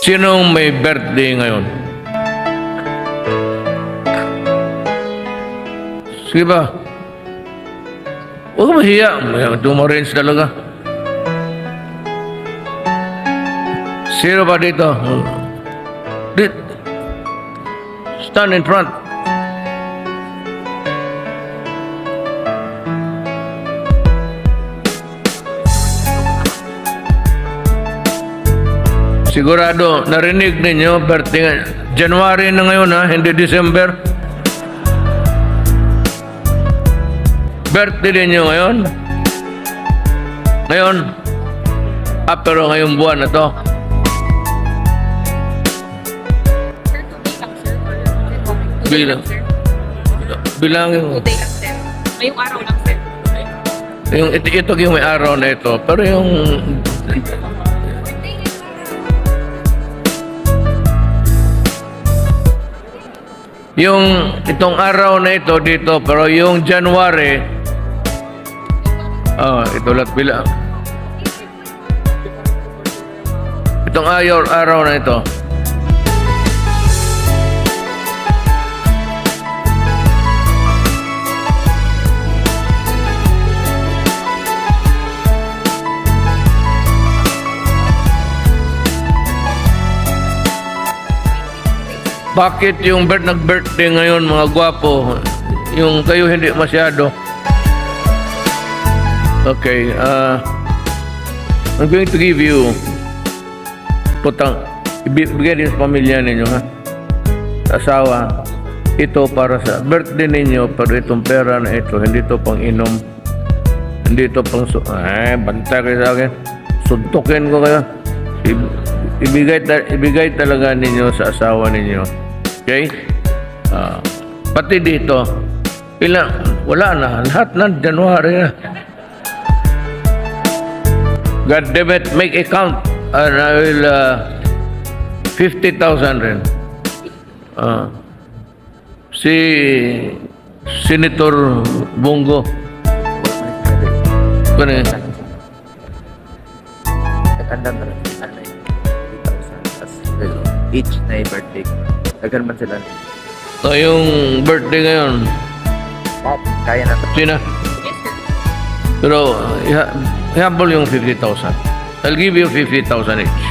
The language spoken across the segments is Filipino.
Sinong may birthday ngayon? Sige ba? Huwag ka mahiya. Tumarange talaga. Sino ba dito? Stand in front. Sigurado, narinig ninyo, birthday, January na ngayon ha, hindi December. Birthday ninyo ngayon. Ngayon. Pero ngayong buwan na to. Bilang. Bilangin mo. Today lang, sir. Ngayong araw lang, sir. Ito yung may araw na ito. Pero yung... Yung itong araw na ito dito, pero yung January, ito lahat bilang. Itong araw na ito. Bakit yung nag-birthday ngayon, mga gwapo, yung kayo hindi masyado? Okay, I'm going to give you ibigay din sa pamilya ninyo, ha? Sa asawa, ito para sa birthday ninyo, pero itong pera na ito, hindi ito pang inom, hindi ito pang, bantay kayo sa akin, suntukin ko kayo. Ibigay talaga ninyo sa asawa ninyo. Okay? Pati dito, wala na. Lahat na, January na. God damn it, make a count. And I will, 50,000 rin. Si Senator Bongo. Kano yun? Each na yung birthday. Dagan man sila. Yung birthday ngayon, Kaya na ito. sina? Yes, sir. Pero, ihabol yung 50,000. I'll give you 50,000 each.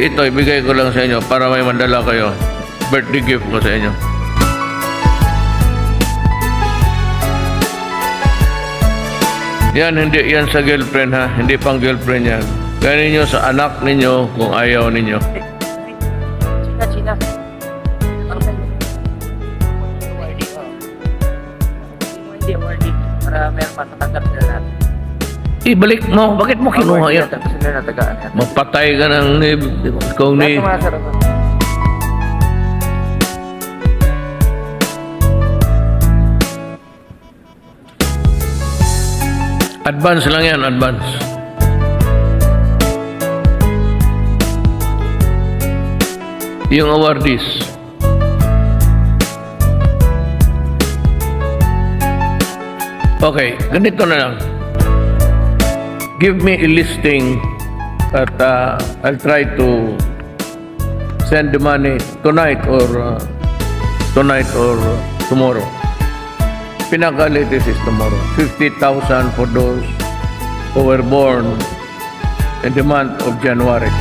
Ito, ibigay ko lang sa inyo para may mandala kayo. Birthday gift ko sa inyo. Yan sa girlfriend ha. Hindi pang girlfriend yan. Kaya ninyo sa anak ninyo kung ayaw ninyo. China. Hindi, awarding. Para may matatanggap nila natin. Ibalik mo. Bakit mo kinuha yan? Tapos nila natagaan. Mapatay ka ng kung ni... Lahat ng mga sarap. Advance lang yan, advance. Yung awardees. Okay, ganito na lang. Give me a listing at I'll try to send the money tonight or tomorrow. Pinaka-latest is tomorrow. 50,000 for those who were born in the month of January.